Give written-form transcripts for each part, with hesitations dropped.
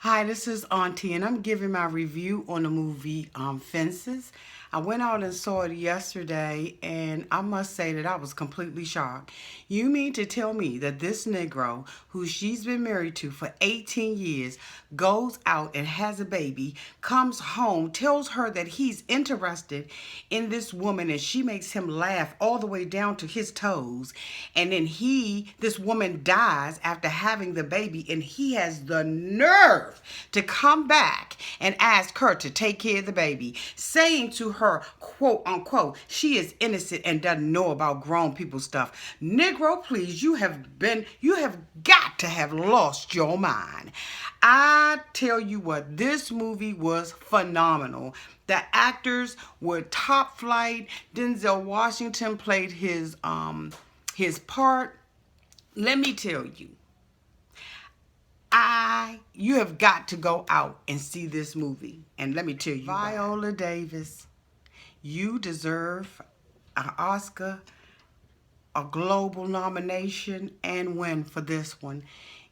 Hi, this is Auntie, and I'm giving my review on the movie Fences. I went out and saw it yesterday, and I must say that I was completely shocked. You mean to tell me that this Negro, who she's been married to for 18 years, goes out and has a baby, comes home, tells her that he's interested in this woman, and she makes him laugh all the way down to his toes, and then this woman dies after having the baby, and he has the nerve to come back and ask her to take care of the baby, saying to her, quote unquote, she is innocent and doesn't know about grown people stuff. Negro, please, you have got to have lost your mind. I tell you what, this movie was phenomenal. The actors were top flight. Denzel Washington played his part. Let me tell you, you have got to go out and see this movie. And let me tell you, Viola Davis, you deserve an Oscar, a global nomination, and win for this one.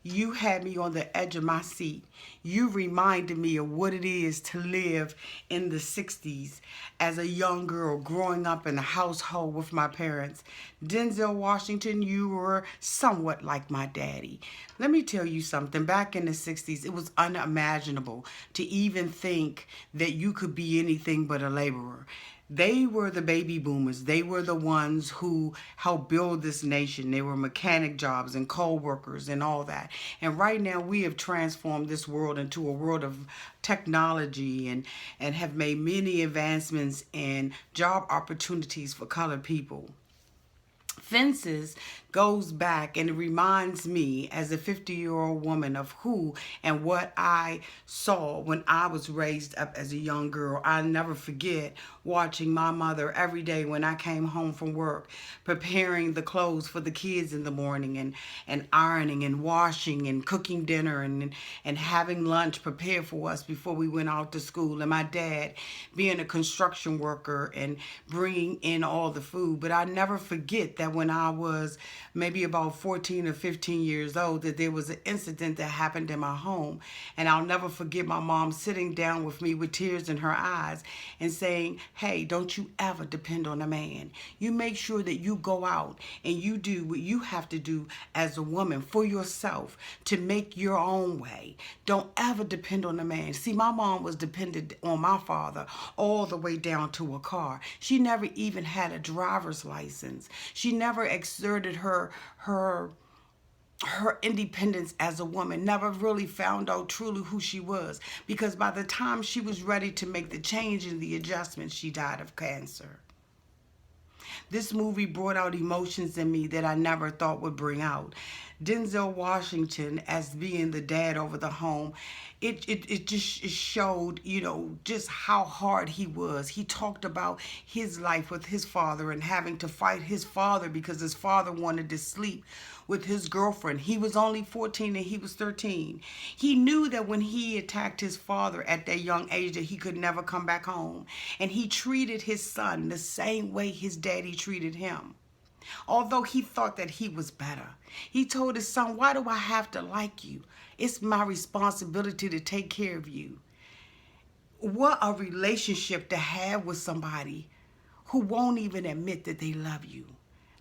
You had me on the edge of my seat. You reminded me of what it is to live in the 60s as a young girl growing up in a household with my parents. Denzel Washington, you were somewhat like my daddy. Let me tell you something. Back in the 60s, it was unimaginable to even think that you could be anything but a laborer. They were the baby boomers. They were the ones who helped build this nation. They were mechanic jobs and coal workers and all that. And right now we have transformed this world into a world of technology and have made many advancements in job opportunities for colored people. Fences goes back and it reminds me as a 50-year-old woman of who and what I saw when I was raised up as a young girl. I'll never forget watching my mother every day when I came home from work, preparing the clothes for the kids in the morning and ironing and washing and cooking dinner and having lunch prepared for us before we went out to school. And my dad being a construction worker and bringing in all the food. But I never forget that when I was maybe about 14 or 15 years old, that there was an incident that happened in my home. And I'll never forget my mom sitting down with me with tears in her eyes and saying, hey, don't you ever depend on a man. You make sure that you go out and you do what you have to do as a woman for yourself to make your own way. Don't ever depend on a man. See, my mom was dependent on my father all the way down to a car. She never even had a driver's license. She never exerted her independence as a woman, never really found out truly who she was, because by the time she was ready to make the change and the adjustment, she died of cancer. This movie brought out emotions in me that I never thought would bring out. Denzel Washington as being the dad over the home, it showed, just how hard he was. He talked about his life with his father and having to fight his father because his father wanted to sleep with his girlfriend. He was only 14 and he was 13. He knew that when he attacked his father at that young age that he could never come back home. And he treated his son the same way his daddy treated him. Although he thought that he was better. He told his son, why do I have to like you? It's my responsibility to take care of you. What a relationship to have with somebody who won't even admit that they love you.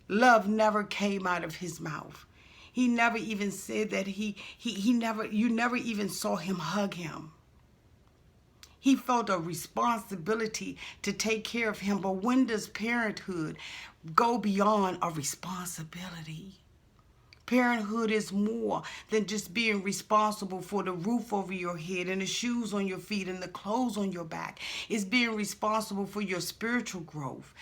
Love never came out of his mouth. He never even said that you never even saw him hug him. He felt a responsibility to take care of him. But when does parenthood go beyond a responsibility? Parenthood is more than just being responsible for the roof over your head and the shoes on your feet and the clothes on your back. It's being responsible for your spiritual growth,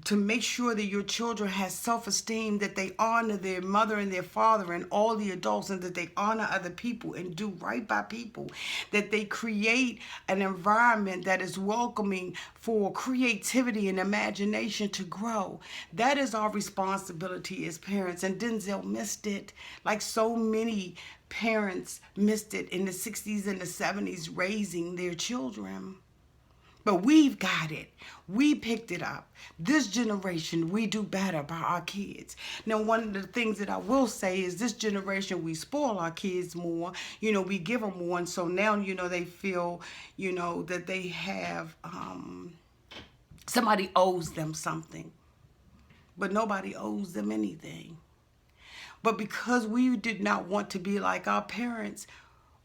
to make sure that your children have self-esteem, that they honor their mother and their father and all the adults, and that they honor other people and do right by people, that they create an environment that is welcoming for creativity and imagination to grow. That is our responsibility as parents. And Denzel missed it, like so many parents missed it in the 60s and the 70s raising their children. But we've got it. We picked it up. This generation, we do better by our kids. Now, one of the things that I will say is this generation, we spoil our kids more. You know, we give them more. And so now, you know, they feel, you know, that they have, somebody owes them something. But nobody owes them anything. But because we did not want to be like our parents,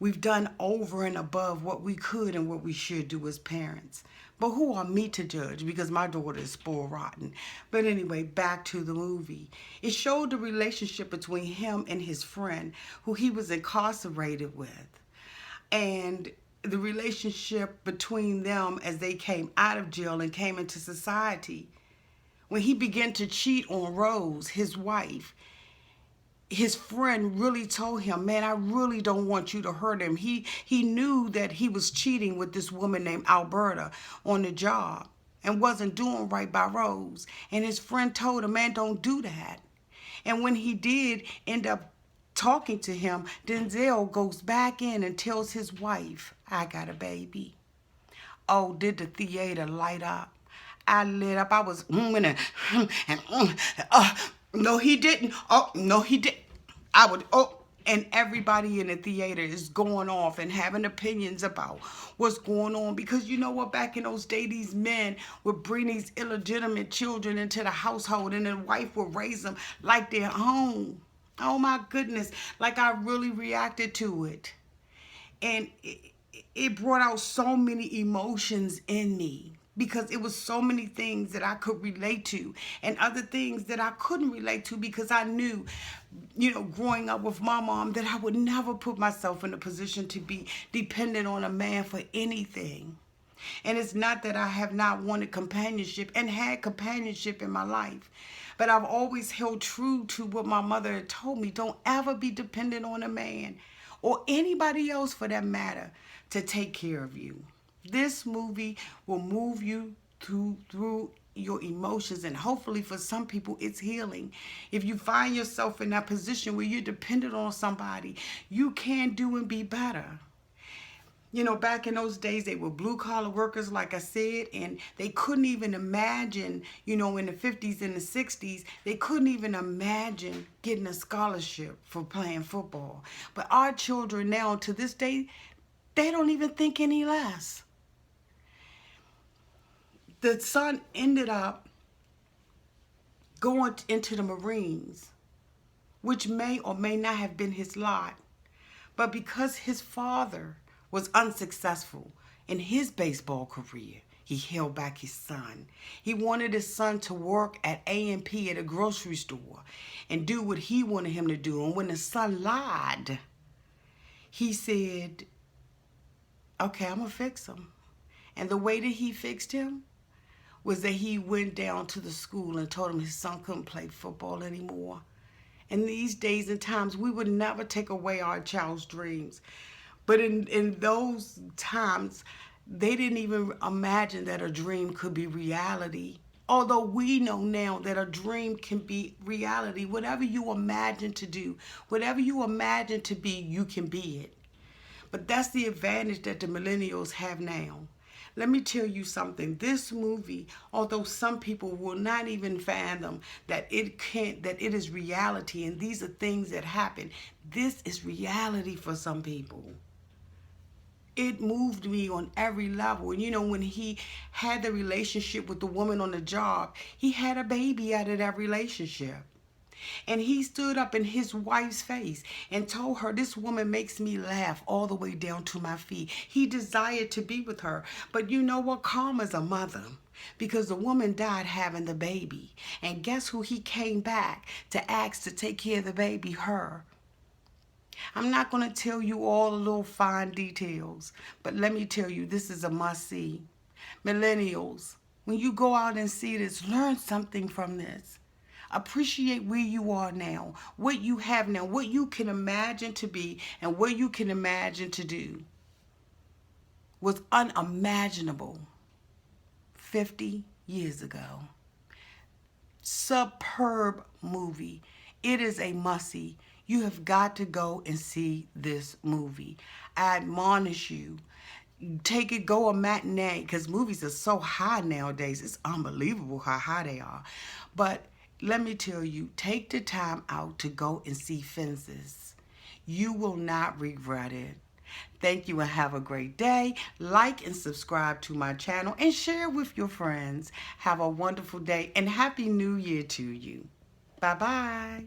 we've done over and above what we could and what we should do as parents. But who are me to judge? Because my daughter is spoiled rotten. But anyway, back to the movie. It showed the relationship between him and his friend, who he was incarcerated with. And the relationship between them as they came out of jail and came into society. When he began to cheat on Rose, his wife, his friend really told him, man, I really don't want you to hurt him. He knew that he was cheating with this woman named Alberta on the job and wasn't doing right by Rose. And his friend told him, man, don't do that. And when he did end up talking to him, Denzel goes back in and tells his wife, I got a baby. Oh, did the theater light up? I lit up. I was no, he didn't. Oh, no, he didn't. I would, and everybody in the theater is going off and having opinions about what's going on. Because you know what? Back in those days, these men would bring these illegitimate children into the household and the wife would raise them like their own. Oh, my goodness. Like I really reacted to it. And it brought out so many emotions in me. Because it was so many things that I could relate to and other things that I couldn't relate to because I knew, you know, growing up with my mom that I would never put myself in a position to be dependent on a man for anything. And it's not that I have not wanted companionship and had companionship in my life. But I've always held true to what my mother had told me. Don't ever be dependent on a man or anybody else for that matter to take care of you. This movie will move you through your emotions, and hopefully for some people it's healing. If you find yourself in that position where you're dependent on somebody, you can do and be better. You know, back in those days, they were blue-collar workers, like I said, and they couldn't even imagine, you know, in the 50s and the 60s, they couldn't even imagine getting a scholarship for playing football. But our children now, to this day, they don't even think any less. The son ended up going into the Marines, which may or may not have been his lot. But because his father was unsuccessful in his baseball career, he held back his son. He wanted his son to work at A&P at a grocery store and do what he wanted him to do. And when the son lied, he said, okay, I'm going to fix him. And the way that he fixed him was that he went down to the school and told him his son couldn't play football anymore. In these days and times, we would never take away our child's dreams. But in those times, they didn't even imagine that a dream could be reality. Although we know now that a dream can be reality. Whatever you imagine to do, whatever you imagine to be, you can be it. But that's the advantage that the millennials have now. Let me tell you something. This movie, although some people will not even fathom that it is reality and these are things that happen, this is reality for some people. It moved me on every level. And you know, when he had the relationship with the woman on the job, he had a baby out of that relationship. And he stood up in his wife's face and told her, this woman makes me laugh all the way down to my feet. He desired to be with her. But you know what? Karma's a mother. Because the woman died having the baby. And guess who he came back to ask to take care of the baby? Her. I'm not going to tell you all the little fine details. But let me tell you, this is a must-see. Millennials, when you go out and see this, learn something from this. Appreciate where you are now, what you have now, what you can imagine to be, and what you can imagine to do was unimaginable 50 years ago. Superb movie. It is a must-see. You have got to go and see this movie. I admonish you. take it, go a matinee, because movies are so high nowadays. It's unbelievable how high they are. But let me tell you, take the time out to go and see Fences. You will not regret it. Thank you and have a great day. Like and subscribe to my channel and share with your friends. Have a wonderful day and Happy New Year to you. Bye-bye.